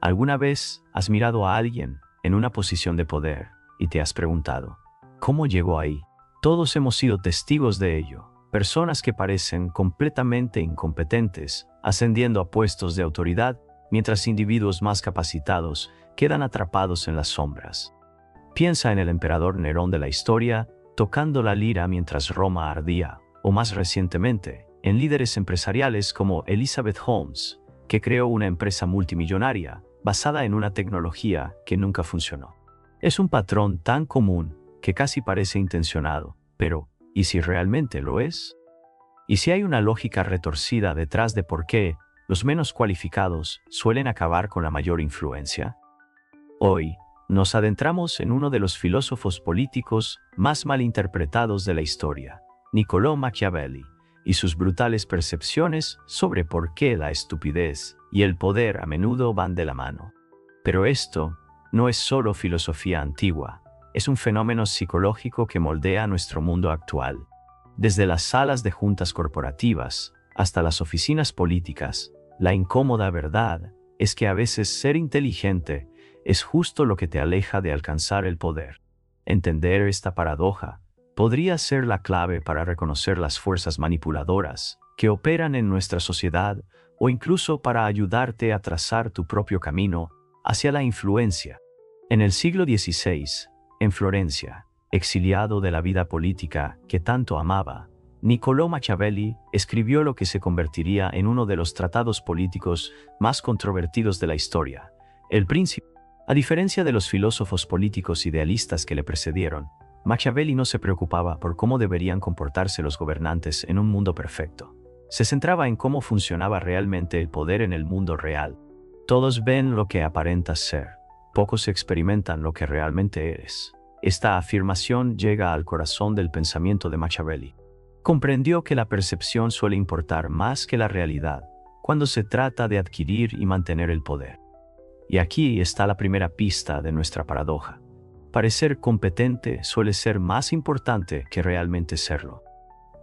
¿Alguna vez has mirado a alguien en una posición de poder y te has preguntado, ¿cómo llegó ahí? Todos hemos sido testigos de ello. Personas que parecen completamente incompetentes, ascendiendo a puestos de autoridad, mientras individuos más capacitados quedan atrapados en las sombras. Piensa en el emperador Nerón de la historia, tocando la lira mientras Roma ardía, o más recientemente, en líderes empresariales como Elizabeth Holmes, que creó una empresa multimillonaria basada en una tecnología que nunca funcionó. Es un patrón tan común que casi parece intencionado, pero ¿y si realmente lo es? ¿Y si hay una lógica retorcida detrás de por qué los menos cualificados suelen acabar con la mayor influencia? Hoy, nos adentramos en uno de los filósofos políticos más malinterpretados de la historia, Niccolò Machiavelli, y sus brutales percepciones sobre por qué la estupidez y el poder a menudo van de la mano. Pero esto no es solo filosofía antigua, es un fenómeno psicológico que moldea nuestro mundo actual. Desde las salas de juntas corporativas hasta las oficinas políticas, la incómoda verdad es que a veces ser inteligente es justo lo que te aleja de alcanzar el poder. Entender esta paradoja podría ser la clave para reconocer las fuerzas manipuladoras que operan en nuestra sociedad o incluso para ayudarte a trazar tu propio camino hacia la influencia. En el siglo XVI, en Florencia, exiliado de la vida política que tanto amaba, Niccolò Machiavelli escribió lo que se convertiría en uno de los tratados políticos más controvertidos de la historia, El Príncipe. A diferencia de los filósofos políticos idealistas que le precedieron, Machiavelli no se preocupaba por cómo deberían comportarse los gobernantes en un mundo perfecto. Se centraba en cómo funcionaba realmente el poder en el mundo real. Todos ven lo que aparentas ser, pocos experimentan lo que realmente eres. Esta afirmación llega al corazón del pensamiento de Machiavelli. Comprendió que la percepción suele importar más que la realidad cuando se trata de adquirir y mantener el poder. Y aquí está la primera pista de nuestra paradoja. Parecer competente suele ser más importante que realmente serlo.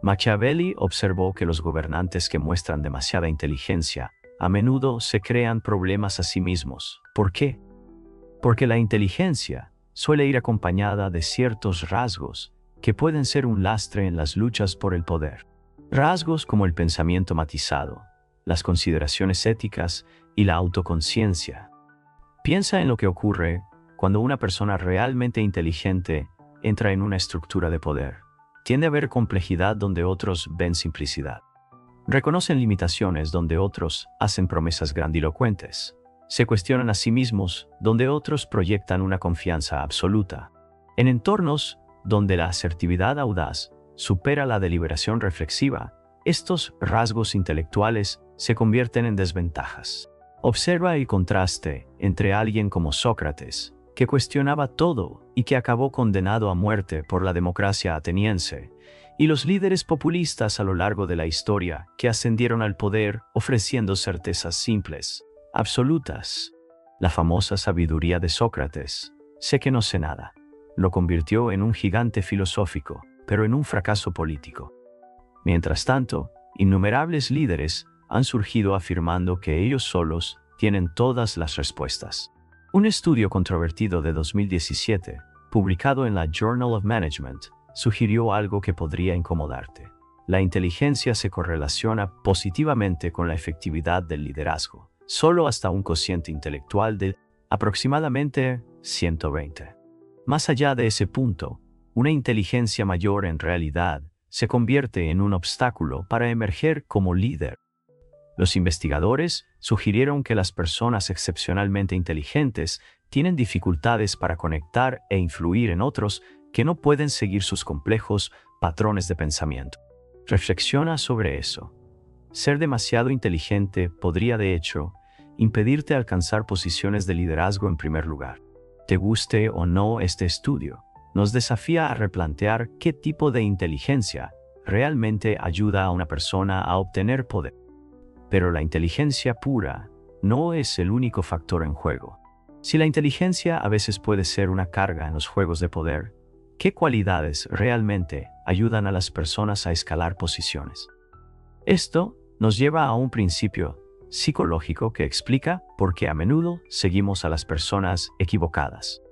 Machiavelli observó que los gobernantes que muestran demasiada inteligencia a menudo se crean problemas a sí mismos. ¿Por qué? Porque la inteligencia suele ir acompañada de ciertos rasgos que pueden ser un lastre en las luchas por el poder. Rasgos como el pensamiento matizado, las consideraciones éticas y la autoconciencia. Piensa en lo que ocurre cuando una persona realmente inteligente entra en una estructura de poder. Tiende a ver complejidad donde otros ven simplicidad. Reconocen limitaciones donde otros hacen promesas grandilocuentes. Se cuestionan a sí mismos donde otros proyectan una confianza absoluta. En entornos donde la asertividad audaz supera la deliberación reflexiva, estos rasgos intelectuales se convierten en desventajas. Observa el contraste entre alguien como Sócrates, que cuestionaba todo y que acabó condenado a muerte por la democracia ateniense, y los líderes populistas a lo largo de la historia que ascendieron al poder ofreciendo certezas simples, absolutas. La famosa sabiduría de Sócrates, sé que no sé nada, lo convirtió en un gigante filosófico, pero en un fracaso político. Mientras tanto, innumerables líderes han surgido afirmando que ellos solos tienen todas las respuestas. Un estudio controvertido de 2017, publicado en la Journal of Management, sugirió algo que podría incomodarte. La inteligencia se correlaciona positivamente con la efectividad del liderazgo, solo hasta un cociente intelectual de aproximadamente 120. Más allá de ese punto, una inteligencia mayor en realidad se convierte en un obstáculo para emerger como líder. Los investigadores sugirieron que las personas excepcionalmente inteligentes tienen dificultades para conectar e influir en otros que no pueden seguir sus complejos patrones de pensamiento. Reflexiona sobre eso. Ser demasiado inteligente podría, de hecho, impedirte alcanzar posiciones de liderazgo en primer lugar. Te guste o no este estudio, nos desafía a replantear qué tipo de inteligencia realmente ayuda a una persona a obtener poder. Pero la inteligencia pura no es el único factor en juego. Si la inteligencia a veces puede ser una carga en los juegos de poder, ¿qué cualidades realmente ayudan a las personas a escalar posiciones? Esto nos lleva a un principio psicológico que explica por qué a menudo seguimos a las personas equivocadas.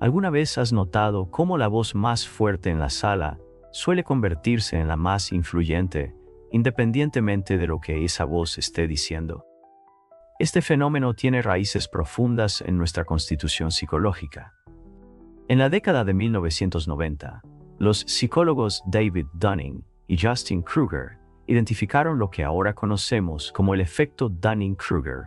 ¿Alguna vez has notado cómo la voz más fuerte en la sala suele convertirse en la más influyente, independientemente de lo que esa voz esté diciendo? Este fenómeno tiene raíces profundas en nuestra constitución psicológica. En la década de 1990, los psicólogos David Dunning y Justin Kruger identificaron lo que ahora conocemos como el efecto Dunning-Kruger.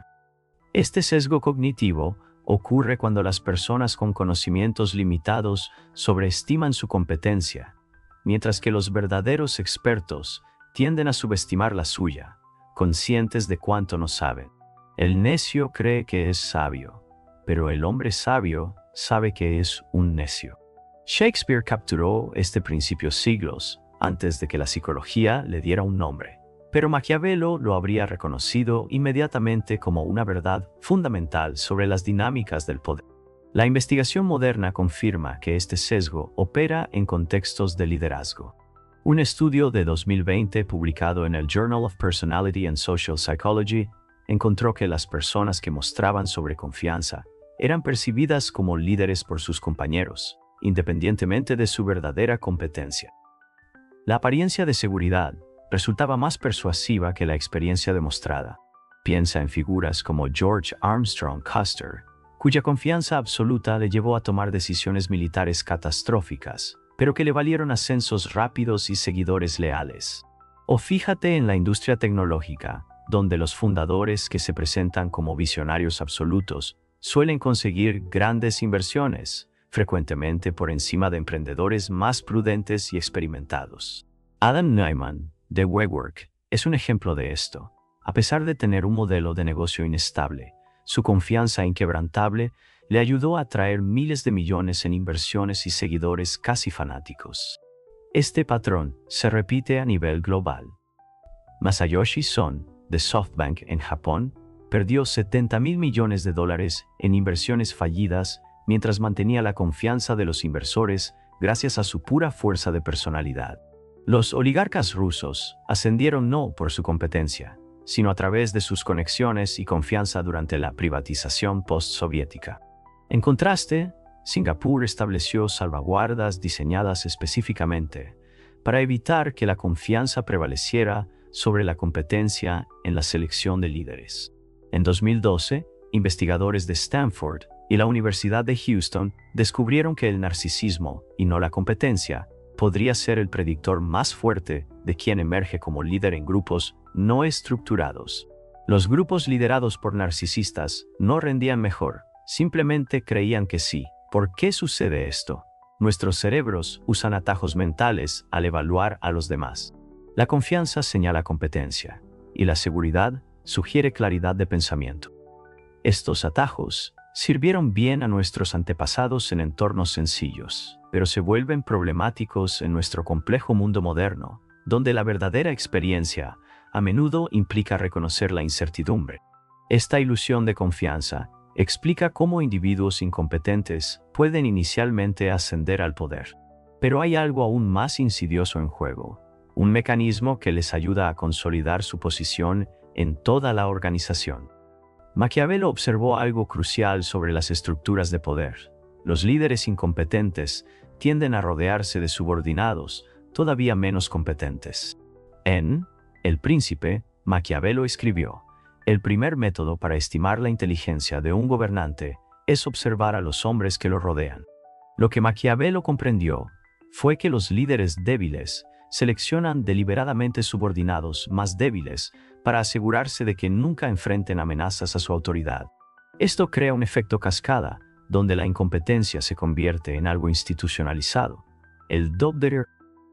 Este sesgo cognitivo ocurre cuando las personas con conocimientos limitados sobreestiman su competencia, mientras que los verdaderos expertos tienden a subestimar la suya, conscientes de cuánto no saben. El necio cree que es sabio, pero el hombre sabio sabe que es un necio. Shakespeare capturó este principio siglos antes de que la psicología le diera un nombre, pero Maquiavelo lo habría reconocido inmediatamente como una verdad fundamental sobre las dinámicas del poder. La investigación moderna confirma que este sesgo opera en contextos de liderazgo. Un estudio de 2020 publicado en el Journal of Personality and Social Psychology encontró que las personas que mostraban sobreconfianza eran percibidas como líderes por sus compañeros, independientemente de su verdadera competencia. La apariencia de seguridad resultaba más persuasiva que la experiencia demostrada. Piensa en figuras como George Armstrong Custer, cuya confianza absoluta le llevó a tomar decisiones militares catastróficas, pero que le valieron ascensos rápidos y seguidores leales. O fíjate en la industria tecnológica, donde los fundadores que se presentan como visionarios absolutos suelen conseguir grandes inversiones, frecuentemente por encima de emprendedores más prudentes y experimentados. Adam Neumann, de WeWork, es un ejemplo de esto. A pesar de tener un modelo de negocio inestable, su confianza inquebrantable le ayudó a atraer miles de millones en inversiones y seguidores casi fanáticos. Este patrón se repite a nivel global. Masayoshi Son, de SoftBank en Japón, perdió $70.000 millones en inversiones fallidas mientras mantenía la confianza de los inversores gracias a su pura fuerza de personalidad. Los oligarcas rusos ascendieron no por su competencia, sino a través de sus conexiones y confianza durante la privatización postsoviética. En contraste, Singapur estableció salvaguardas diseñadas específicamente para evitar que la confianza prevaleciera sobre la competencia en la selección de líderes. En 2012, investigadores de Stanford y la Universidad de Houston descubrieron que el narcisismo, y no la competencia, podría ser el predictor más fuerte de quien emerge como líder en grupos no estructurados. Los grupos liderados por narcisistas no rendían mejor, simplemente creían que sí. ¿Por qué sucede esto? Nuestros cerebros usan atajos mentales al evaluar a los demás. La confianza señala competencia, y la seguridad sugiere claridad de pensamiento. Estos atajos sirvieron bien a nuestros antepasados en entornos sencillos, pero se vuelven problemáticos en nuestro complejo mundo moderno, donde la verdadera experiencia a menudo implica reconocer la incertidumbre. Esta ilusión de confianza explica cómo individuos incompetentes pueden inicialmente ascender al poder. Pero hay algo aún más insidioso en juego, un mecanismo que les ayuda a consolidar su posición en toda la organización. Maquiavelo observó algo crucial sobre las estructuras de poder. Los líderes incompetentes tienden a rodearse de subordinados todavía menos competentes. En El Príncipe, Maquiavelo escribió: el primer método para estimar la inteligencia de un gobernante es observar a los hombres que lo rodean. Lo que Maquiavelo comprendió fue que los líderes débiles seleccionan deliberadamente subordinados más débiles para asegurarse de que nunca enfrenten amenazas a su autoridad. Esto crea un efecto cascada, donde la incompetencia se convierte en algo institucionalizado. El Dr.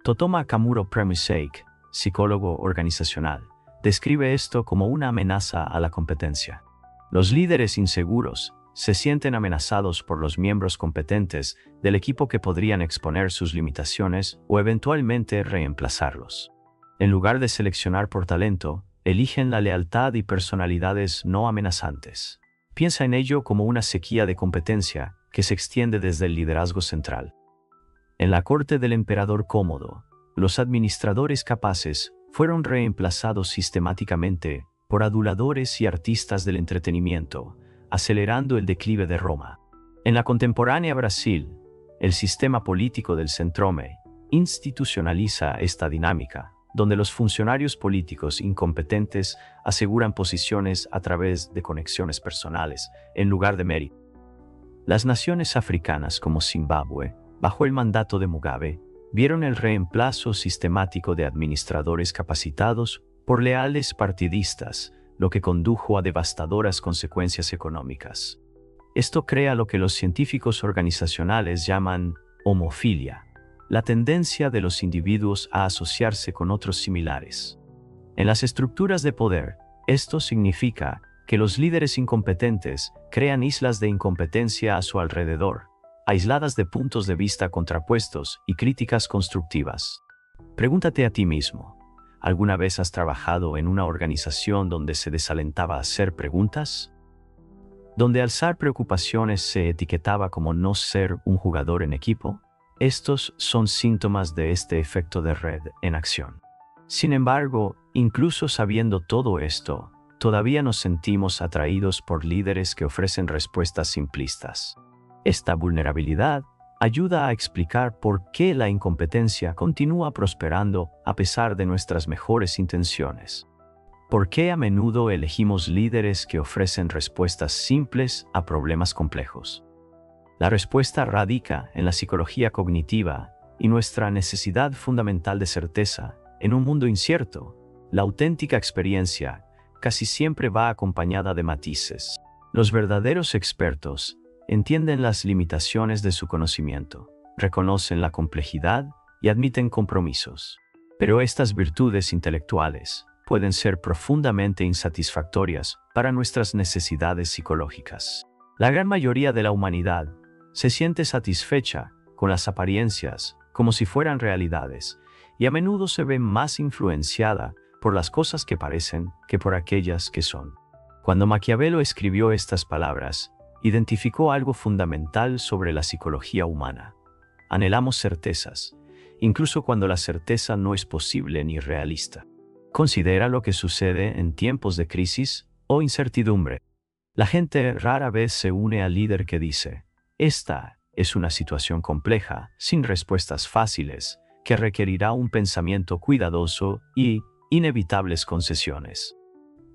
Totoma Kamuro Premisake, psicólogo organizacional, describe esto como una amenaza a la competencia. Los líderes inseguros se sienten amenazados por los miembros competentes del equipo que podrían exponer sus limitaciones o eventualmente reemplazarlos. En lugar de seleccionar por talento, eligen la lealtad y personalidades no amenazantes. Piensa en ello como una sequía de competencia que se extiende desde el liderazgo central. En la corte del emperador Cómodo, los administradores capaces fueron reemplazados sistemáticamente por aduladores y artistas del entretenimiento, acelerando el declive de Roma. En la contemporánea Brasil, el sistema político del centrome institucionaliza esta dinámica, donde los funcionarios políticos incompetentes aseguran posiciones a través de conexiones personales, en lugar de mérito. Las naciones africanas como Zimbabue, bajo el mandato de Mugabe, vieron el reemplazo sistemático de administradores capacitados por leales partidistas, lo que condujo a devastadoras consecuencias económicas. Esto crea lo que los científicos organizacionales llaman homofilia, la tendencia de los individuos a asociarse con otros similares. En las estructuras de poder, esto significa que los líderes incompetentes crean islas de incompetencia a su alrededor, aisladas de puntos de vista contrapuestos y críticas constructivas. Pregúntate a ti mismo, ¿alguna vez has trabajado en una organización donde se desalentaba a hacer preguntas? ¿Donde alzar preocupaciones se etiquetaba como no ser un jugador en equipo? Estos son síntomas de este efecto de red en acción. Sin embargo, incluso sabiendo todo esto, todavía nos sentimos atraídos por líderes que ofrecen respuestas simplistas. Esta vulnerabilidad ayuda a explicar por qué la incompetencia continúa prosperando a pesar de nuestras mejores intenciones. ¿Por qué a menudo elegimos líderes que ofrecen respuestas simples a problemas complejos? La respuesta radica en la psicología cognitiva y nuestra necesidad fundamental de certeza. En un mundo incierto, la auténtica experiencia casi siempre va acompañada de matices. Los verdaderos expertos entienden las limitaciones de su conocimiento, reconocen la complejidad y admiten compromisos. Pero estas virtudes intelectuales pueden ser profundamente insatisfactorias para nuestras necesidades psicológicas. La gran mayoría de la humanidad se siente satisfecha con las apariencias como si fueran realidades y a menudo se ve más influenciada por las cosas que parecen que por aquellas que son. Cuando Maquiavelo escribió estas palabras, identificó algo fundamental sobre la psicología humana. Anhelamos certezas, incluso cuando la certeza no es posible ni realista. Considera lo que sucede en tiempos de crisis o incertidumbre. La gente rara vez se une al líder que dice: esta es una situación compleja, sin respuestas fáciles, que requerirá un pensamiento cuidadoso y inevitables concesiones.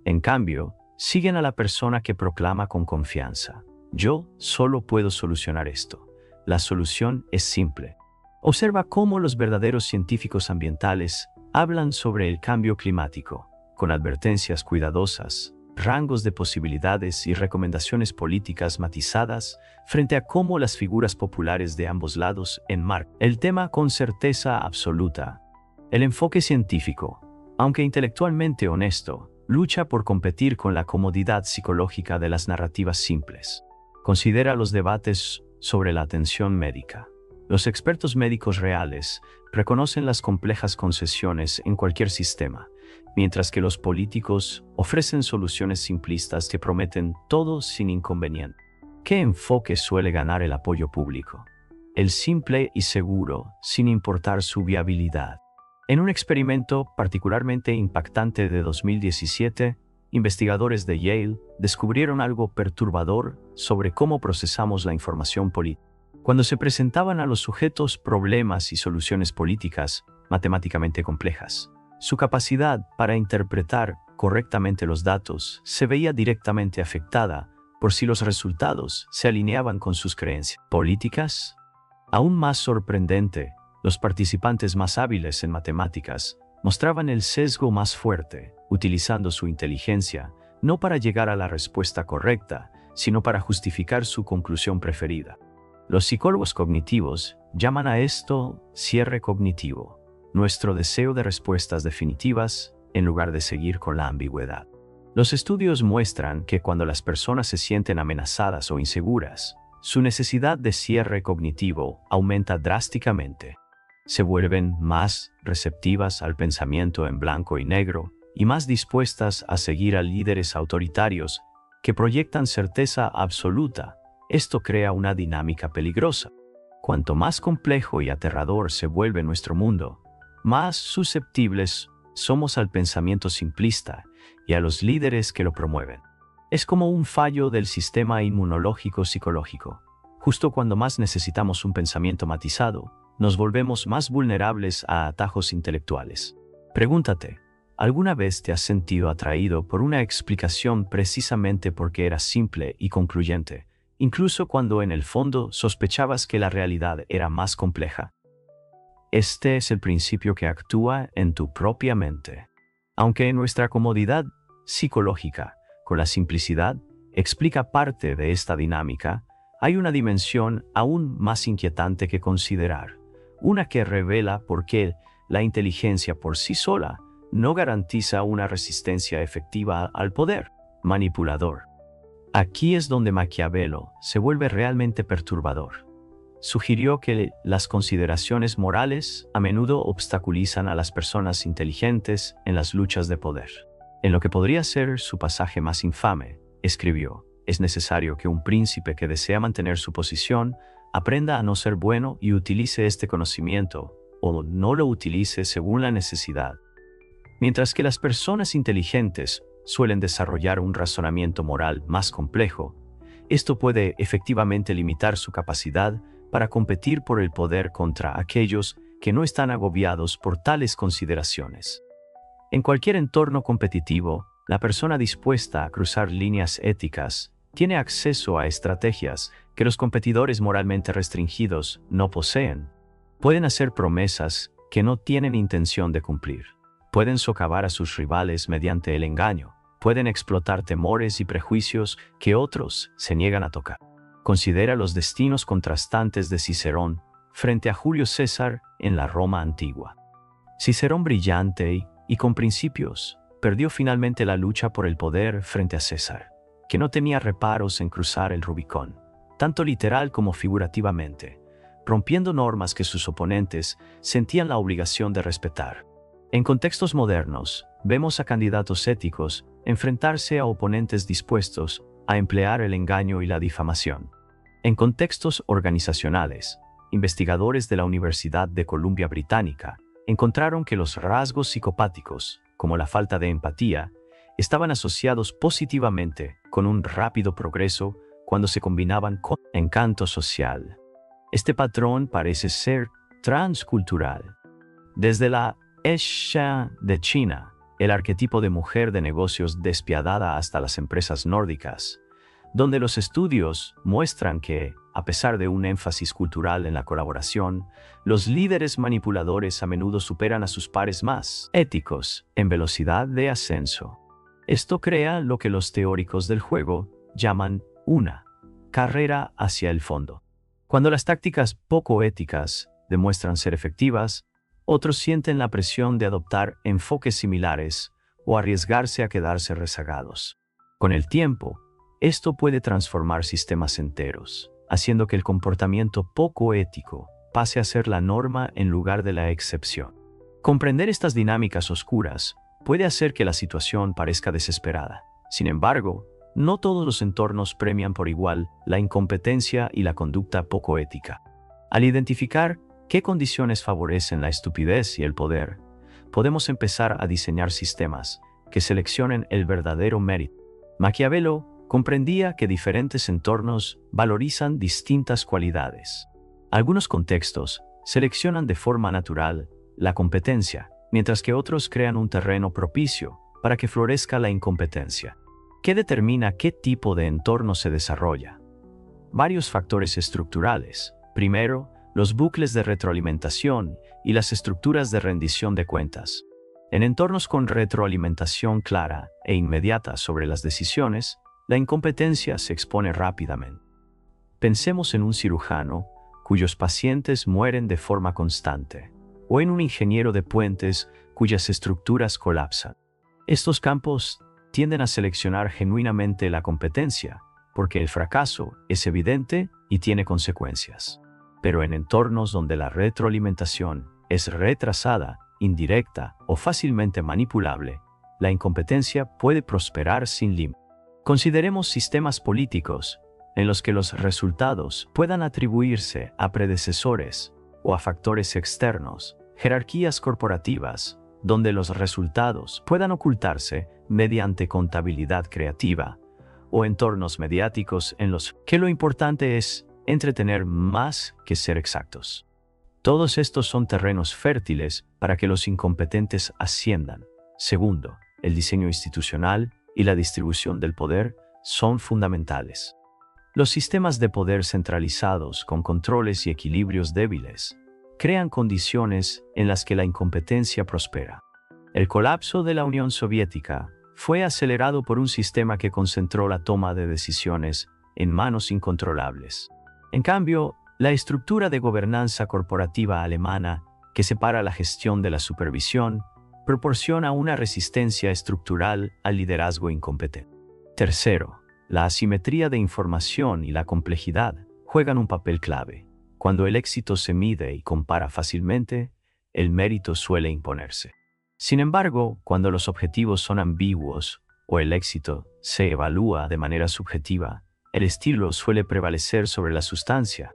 En cambio, siguen a la persona que proclama con confianza: yo solo puedo solucionar esto. La solución es simple. Observa cómo los verdaderos científicos ambientales hablan sobre el cambio climático, con advertencias cuidadosas, rangos de posibilidades y recomendaciones políticas matizadas frente a cómo las figuras populares de ambos lados enmarcan el tema con certeza absoluta. El enfoque científico, aunque intelectualmente honesto, lucha por competir con la comodidad psicológica de las narrativas simples. Considera los debates sobre la atención médica. Los expertos médicos reales reconocen las complejas concesiones en cualquier sistema, mientras que los políticos ofrecen soluciones simplistas que prometen todo sin inconveniente. ¿Qué enfoque suele ganar el apoyo público? El simple y seguro, sin importar su viabilidad. En un experimento particularmente impactante de 2017, investigadores de Yale descubrieron algo perturbador sobre cómo procesamos la información política. Cuando se presentaban a los sujetos problemas y soluciones políticas matemáticamente complejas, su capacidad para interpretar correctamente los datos se veía directamente afectada por si los resultados se alineaban con sus creencias políticas. Aún más sorprendente, los participantes más hábiles en matemáticas mostraban el sesgo más fuerte, utilizando su inteligencia no para llegar a la respuesta correcta, sino para justificar su conclusión preferida. Los psicólogos cognitivos llaman a esto cierre cognitivo, nuestro deseo de respuestas definitivas en lugar de seguir con la ambigüedad. Los estudios muestran que cuando las personas se sienten amenazadas o inseguras, su necesidad de cierre cognitivo aumenta drásticamente. Se vuelven más receptivas al pensamiento en blanco y negro y más dispuestas a seguir a líderes autoritarios que proyectan certeza absoluta. Esto crea una dinámica peligrosa. Cuanto más complejo y aterrador se vuelve nuestro mundo, más susceptibles somos al pensamiento simplista y a los líderes que lo promueven. Es como un fallo del sistema inmunológico psicológico. Justo cuando más necesitamos un pensamiento matizado, nos volvemos más vulnerables a atajos intelectuales. Pregúntate, ¿alguna vez te has sentido atraído por una explicación precisamente porque era simple y concluyente, incluso cuando en el fondo sospechabas que la realidad era más compleja? Este es el principio que actúa en tu propia mente. Aunque en nuestra comodidad psicológica, con la simplicidad, explica parte de esta dinámica, hay una dimensión aún más inquietante que considerar, una que revela por qué la inteligencia por sí sola no garantiza una resistencia efectiva al poder manipulador. Aquí es donde Maquiavelo se vuelve realmente perturbador. Sugirió que las consideraciones morales a menudo obstaculizan a las personas inteligentes en las luchas de poder. En lo que podría ser su pasaje más infame, escribió: es necesario que un príncipe que desea mantener su posición aprenda a no ser bueno y utilice este conocimiento, o no lo utilice según la necesidad. Mientras que las personas inteligentes suelen desarrollar un razonamiento moral más complejo, esto puede efectivamente limitar su capacidad para competir por el poder contra aquellos que no están agobiados por tales consideraciones. En cualquier entorno competitivo, la persona dispuesta a cruzar líneas éticas tiene acceso a estrategias que los competidores moralmente restringidos no poseen. Pueden hacer promesas que no tienen intención de cumplir. Pueden socavar a sus rivales mediante el engaño. Pueden explotar temores y prejuicios que otros se niegan a tocar. Considera los destinos contrastantes de Cicerón frente a Julio César en la Roma antigua. Cicerón, brillante y con principios, perdió finalmente la lucha por el poder frente a César, que no tenía reparos en cruzar el Rubicón, tanto literal como figurativamente, rompiendo normas que sus oponentes sentían la obligación de respetar. En contextos modernos, vemos a candidatos éticos enfrentarse a oponentes dispuestos a emplear el engaño y la difamación. En contextos organizacionales, investigadores de la Universidad de Columbia Británica encontraron que los rasgos psicopáticos, como la falta de empatía, estaban asociados positivamente con un rápido progreso cuando se combinaban con encanto social. Este patrón parece ser transcultural. Desde la Xia de China, el arquetipo de mujer de negocios despiadada, hasta las empresas nórdicas, donde los estudios muestran que, a pesar de un énfasis cultural en la colaboración, los líderes manipuladores a menudo superan a sus pares más éticos en velocidad de ascenso. Esto crea lo que los teóricos del juego llaman una carrera hacia el fondo. Cuando las tácticas poco éticas demuestran ser efectivas, otros sienten la presión de adoptar enfoques similares o arriesgarse a quedarse rezagados. Con el tiempo, esto puede transformar sistemas enteros, haciendo que el comportamiento poco ético pase a ser la norma en lugar de la excepción. Comprender estas dinámicas oscuras puede hacer que la situación parezca desesperada. Sin embargo, no todos los entornos premian por igual la incompetencia y la conducta poco ética. Al identificar qué condiciones favorecen la estupidez y el poder, podemos empezar a diseñar sistemas que seleccionen el verdadero mérito. Maquiavelo comprendía que diferentes entornos valorizan distintas cualidades. Algunos contextos seleccionan de forma natural la competencia, mientras que otros crean un terreno propicio para que florezca la incompetencia. ¿Qué determina qué tipo de entorno se desarrolla? Varios factores estructurales. Primero, los bucles de retroalimentación y las estructuras de rendición de cuentas. En entornos con retroalimentación clara e inmediata sobre las decisiones, la incompetencia se expone rápidamente. Pensemos en un cirujano cuyos pacientes mueren de forma constante, o en un ingeniero de puentes cuyas estructuras colapsan. Estos campos tienden a seleccionar genuinamente la competencia, porque el fracaso es evidente y tiene consecuencias. Pero en entornos donde la retroalimentación es retrasada, indirecta o fácilmente manipulable, la incompetencia puede prosperar sin límite. Consideremos sistemas políticos en los que los resultados puedan atribuirse a predecesores o a factores externos, jerarquías corporativas donde los resultados puedan ocultarse mediante contabilidad creativa o entornos mediáticos en los que lo importante es entretener más que ser exactos. Todos estos son terrenos fértiles para que los incompetentes asciendan. Segundo, el diseño institucional y la distribución del poder son fundamentales. Los sistemas de poder centralizados con controles y equilibrios débiles crean condiciones en las que la incompetencia prospera. El colapso de la Unión Soviética fue acelerado por un sistema que concentró la toma de decisiones en manos incontrolables. En cambio, la estructura de gobernanza corporativa alemana, que separa la gestión de la supervisión, proporciona una resistencia estructural al liderazgo incompetente. Tercero, la asimetría de información y la complejidad juegan un papel clave. Cuando el éxito se mide y compara fácilmente, el mérito suele imponerse. Sin embargo, cuando los objetivos son ambiguos o el éxito se evalúa de manera subjetiva, el estilo suele prevalecer sobre la sustancia.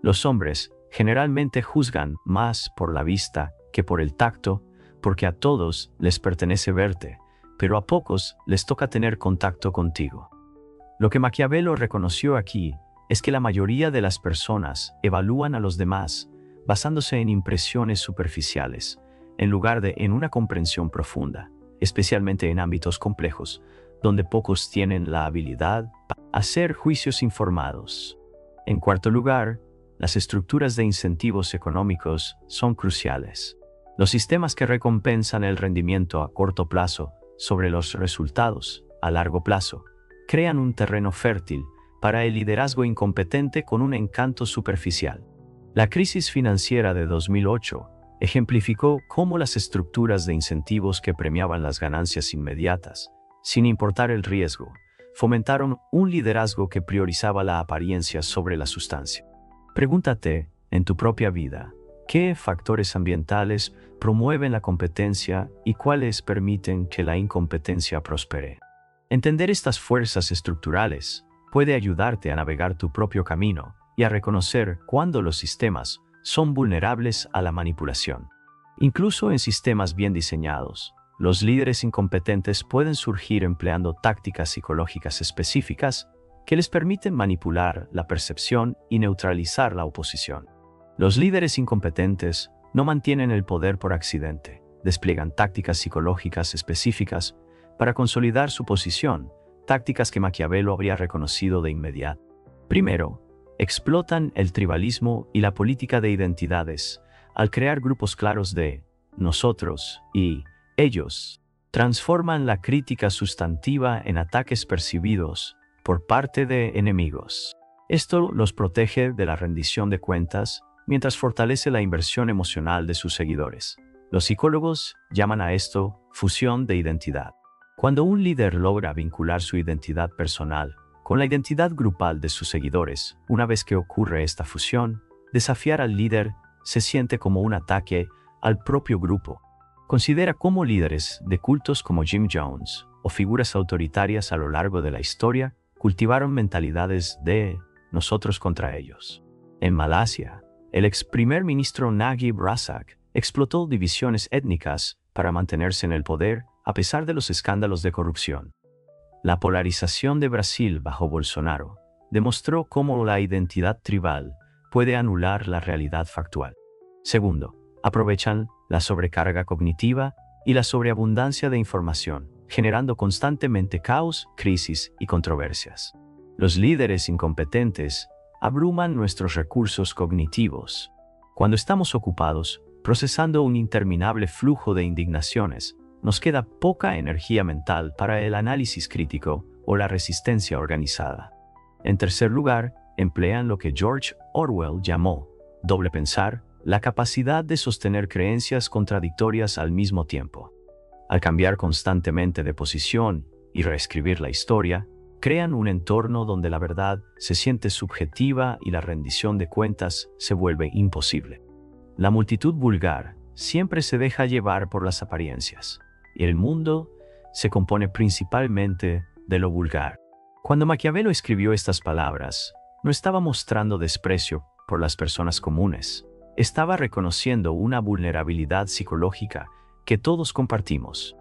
Los hombres generalmente juzgan más por la vista que por el tacto, porque a todos les pertenece verte, pero a pocos les toca tener contacto contigo. Lo que Maquiavelo reconoció aquí es que la mayoría de las personas evalúan a los demás basándose en impresiones superficiales, en lugar de en una comprensión profunda, especialmente en ámbitos complejos, donde pocos tienen la habilidad para hacer juicios informados. En cuarto lugar, las estructuras de incentivos económicos son cruciales. Los sistemas que recompensan el rendimiento a corto plazo sobre los resultados a largo plazo crean un terreno fértil para el liderazgo incompetente con un encanto superficial. La crisis financiera de 2008 ejemplificó cómo las estructuras de incentivos que premiaban las ganancias inmediatas, sin importar el riesgo, fomentaron un liderazgo que priorizaba la apariencia sobre la sustancia. Pregúntate, en tu propia vida, ¿qué factores ambientales promueven la competencia y cuáles permiten que la incompetencia prospere? Entender estas fuerzas estructurales puede ayudarte a navegar tu propio camino y a reconocer cuándo los sistemas son vulnerables a la manipulación. Incluso en sistemas bien diseñados, los líderes incompetentes pueden surgir empleando tácticas psicológicas específicas que les permiten manipular la percepción y neutralizar la oposición. Los líderes incompetentes no mantienen el poder por accidente, despliegan tácticas psicológicas específicas para consolidar su posición, tácticas que Maquiavelo habría reconocido de inmediato. Primero, explotan el tribalismo y la política de identidades al crear grupos claros de nosotros y ellos. Transforman la crítica sustantiva en ataques percibidos por parte de enemigos. Esto los protege de la rendición de cuentas mientras fortalece la inversión emocional de sus seguidores. Los psicólogos llaman a esto fusión de identidad. Cuando un líder logra vincular su identidad personal con la identidad grupal de sus seguidores, una vez que ocurre esta fusión, desafiar al líder se siente como un ataque al propio grupo. Considera cómo líderes de cultos como Jim Jones o figuras autoritarias a lo largo de la historia cultivaron mentalidades de nosotros contra ellos. En Malasia, el ex primer ministro Najib Razak explotó divisiones étnicas para mantenerse en el poder a pesar de los escándalos de corrupción. La polarización de Brasil bajo Bolsonaro demostró cómo la identidad tribal puede anular la realidad factual. Segundo, aprovechan la sobrecarga cognitiva y la sobreabundancia de información, generando constantemente caos, crisis y controversias. Los líderes incompetentes abruman nuestros recursos cognitivos. Cuando estamos ocupados procesando un interminable flujo de indignaciones, nos queda poca energía mental para el análisis crítico o la resistencia organizada. En tercer lugar, emplean lo que George Orwell llamó doble pensar, la capacidad de sostener creencias contradictorias al mismo tiempo. Al cambiar constantemente de posición y reescribir la historia, crean un entorno donde la verdad se siente subjetiva y la rendición de cuentas se vuelve imposible. La multitud vulgar siempre se deja llevar por las apariencias, y el mundo se compone principalmente de lo vulgar. Cuando Maquiavelo escribió estas palabras, no estaba mostrando desprecio por las personas comunes. Estaba reconociendo una vulnerabilidad psicológica que todos compartimos.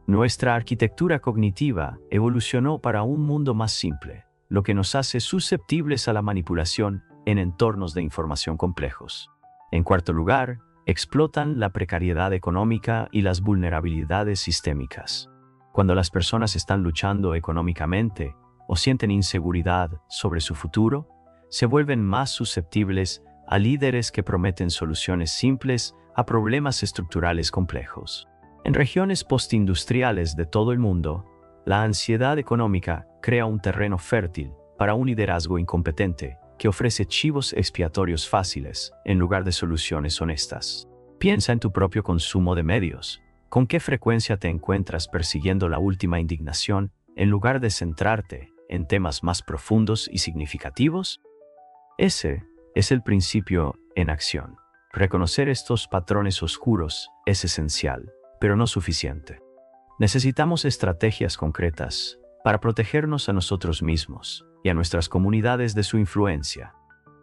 Nuestra arquitectura cognitiva evolucionó para un mundo más simple, lo que nos hace susceptibles a la manipulación en entornos de información complejos. En cuarto lugar, explotan la precariedad económica y las vulnerabilidades sistémicas. Cuando las personas están luchando económicamente o sienten inseguridad sobre su futuro, se vuelven más susceptibles a líderes que prometen soluciones simples a problemas estructurales complejos. En regiones postindustriales de todo el mundo, la ansiedad económica crea un terreno fértil para un liderazgo incompetente que ofrece chivos expiatorios fáciles en lugar de soluciones honestas. Piensa en tu propio consumo de medios. ¿Con qué frecuencia te encuentras persiguiendo la última indignación en lugar de centrarte en temas más profundos y significativos? Ese es el principio en acción. Reconocer estos patrones oscuros es esencial, pero no suficiente. Necesitamos estrategias concretas para protegernos a nosotros mismos y a nuestras comunidades de su influencia.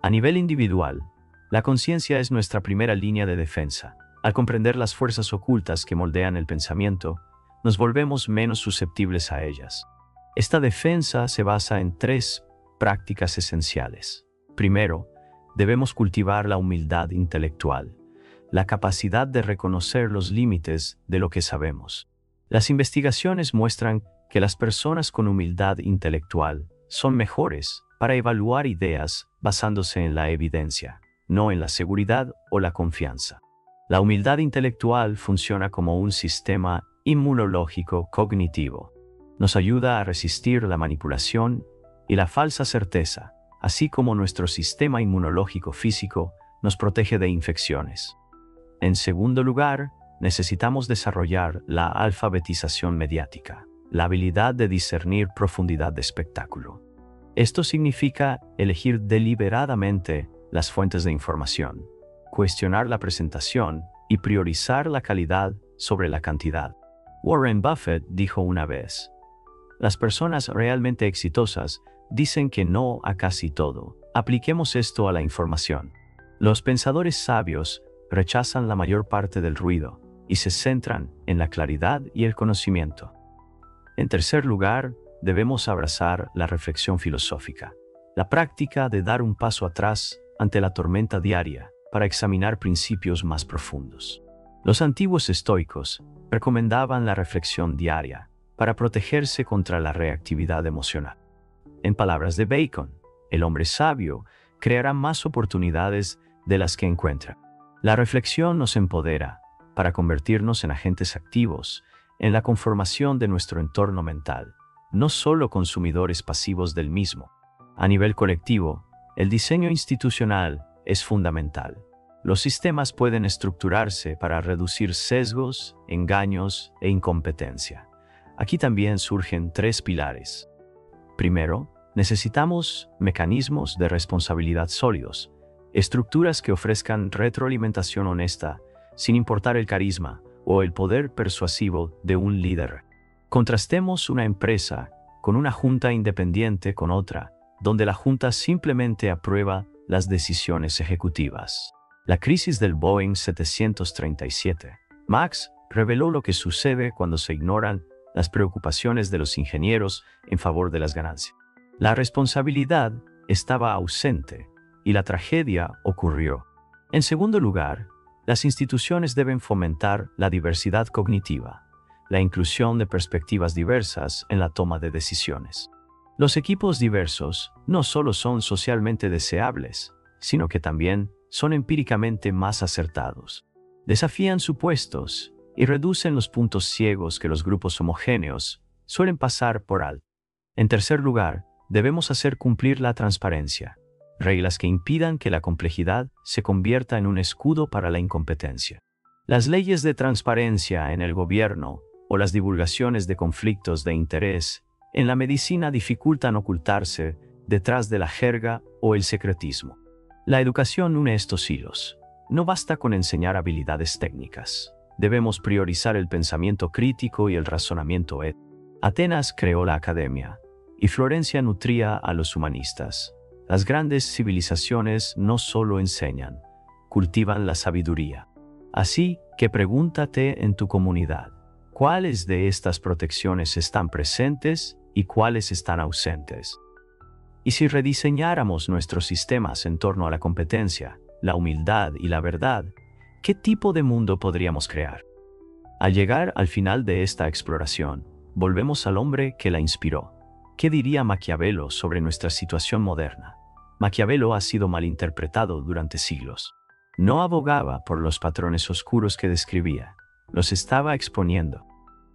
A nivel individual, la conciencia es nuestra primera línea de defensa. Al comprender las fuerzas ocultas que moldean el pensamiento, nos volvemos menos susceptibles a ellas. Esta defensa se basa en 3 prácticas esenciales. Primero, debemos cultivar la humildad intelectual, la capacidad de reconocer los límites de lo que sabemos. Las investigaciones muestran que las personas con humildad intelectual son mejores para evaluar ideas basándose en la evidencia, no en la seguridad o la confianza. La humildad intelectual funciona como un sistema inmunológico cognitivo. Nos ayuda a resistir la manipulación y la falsa certeza, así como nuestro sistema inmunológico físico nos protege de infecciones. En segundo lugar, necesitamos desarrollar la alfabetización mediática, la habilidad de discernir profundidad de espectáculo. Esto significa elegir deliberadamente las fuentes de información, cuestionar la presentación y priorizar la calidad sobre la cantidad. Warren Buffett dijo una vez: "Las personas realmente exitosas dicen que no a casi todo. Apliquemos esto a la información. Los pensadores sabios rechazan la mayor parte del ruido y se centran en la claridad y el conocimiento". En tercer lugar, debemos abrazar la reflexión filosófica, la práctica de dar un paso atrás ante la tormenta diaria para examinar principios más profundos. Los antiguos estoicos recomendaban la reflexión diaria para protegerse contra la reactividad emocional. En palabras de Bacon, el hombre sabio creará más oportunidades de las que encuentra. La reflexión nos empodera para convertirnos en agentes activos en la conformación de nuestro entorno mental, no solo consumidores pasivos del mismo. A nivel colectivo, el diseño institucional es fundamental. Los sistemas pueden estructurarse para reducir sesgos, engaños e incompetencia. Aquí también surgen 3 pilares. Primero, necesitamos mecanismos de responsabilidad sólidos, estructuras que ofrezcan retroalimentación honesta, sin importar el carisma o el poder persuasivo de un líder. Contrastemos una empresa con una junta independiente con otra, donde la junta simplemente aprueba las decisiones ejecutivas. La crisis del Boeing 737 MAX reveló lo que sucede cuando se ignoran las preocupaciones de los ingenieros en favor de las ganancias. La responsabilidad estaba ausente y la tragedia ocurrió. En segundo lugar, las instituciones deben fomentar la diversidad cognitiva, la inclusión de perspectivas diversas en la toma de decisiones. Los equipos diversos no solo son socialmente deseables, sino que también son empíricamente más acertados. Desafían supuestos y reducen los puntos ciegos que los grupos homogéneos suelen pasar por alto. En tercer lugar, debemos hacer cumplir la transparencia, reglas que impidan que la complejidad se convierta en un escudo para la incompetencia. Las leyes de transparencia en el gobierno o las divulgaciones de conflictos de interés en la medicina dificultan ocultarse detrás de la jerga o el secretismo. La educación une estos hilos. No basta con enseñar habilidades técnicas. Debemos priorizar el pensamiento crítico y el razonamiento ético. Atenas creó la academia, y Florencia nutría a los humanistas. Las grandes civilizaciones no solo enseñan, cultivan la sabiduría. Así, que pregúntate en tu comunidad, ¿cuáles de estas protecciones están presentes y cuáles están ausentes? Y si rediseñáramos nuestros sistemas en torno a la competencia, la humildad y la verdad, ¿qué tipo de mundo podríamos crear? Al llegar al final de esta exploración, volvemos al hombre que la inspiró. ¿Qué diría Maquiavelo sobre nuestra situación moderna? Maquiavelo ha sido malinterpretado durante siglos. No abogaba por los patrones oscuros que describía, los estaba exponiendo.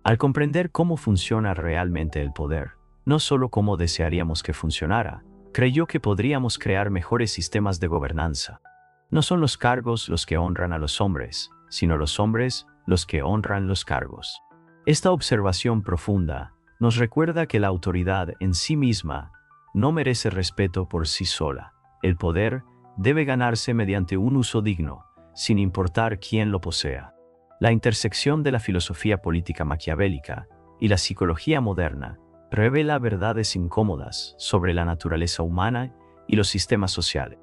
Al comprender cómo funciona realmente el poder, no solo cómo desearíamos que funcionara, creyó que podríamos crear mejores sistemas de gobernanza. No son los cargos los que honran a los hombres, sino los hombres los que honran los cargos. Esta observación profunda nos recuerda que la autoridad en sí misma no merece respeto por sí sola. El poder debe ganarse mediante un uso digno, sin importar quién lo posea. La intersección de la filosofía política maquiavélica y la psicología moderna revela verdades incómodas sobre la naturaleza humana y los sistemas sociales.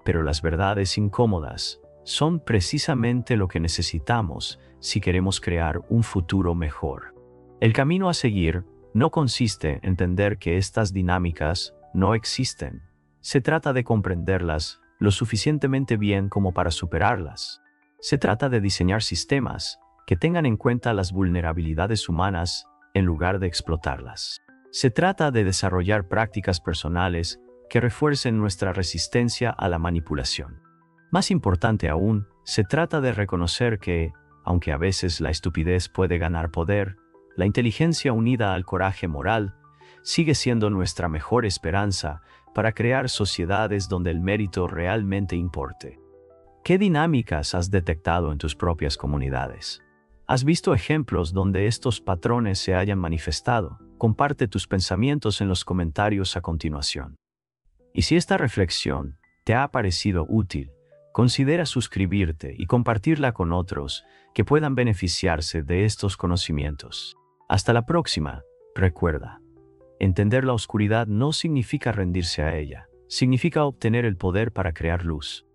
Pero las verdades incómodas son precisamente lo que necesitamos si queremos crear un futuro mejor. El camino a seguir no consiste en entender que estas dinámicas no existen. Se trata de comprenderlas lo suficientemente bien como para superarlas. Se trata de diseñar sistemas que tengan en cuenta las vulnerabilidades humanas en lugar de explotarlas. Se trata de desarrollar prácticas personales que refuercen nuestra resistencia a la manipulación. Más importante aún, se trata de reconocer que, aunque a veces la estupidez puede ganar poder, la inteligencia unida al coraje moral sigue siendo nuestra mejor esperanza para crear sociedades donde el mérito realmente importe. ¿Qué dinámicas has detectado en tus propias comunidades? ¿Has visto ejemplos donde estos patrones se hayan manifestado? Comparte tus pensamientos en los comentarios a continuación. Y si esta reflexión te ha parecido útil, considera suscribirte y compartirla con otros que puedan beneficiarse de estos conocimientos. Hasta la próxima. Recuerda, entender la oscuridad no significa rendirse a ella, significa obtener el poder para crear luz.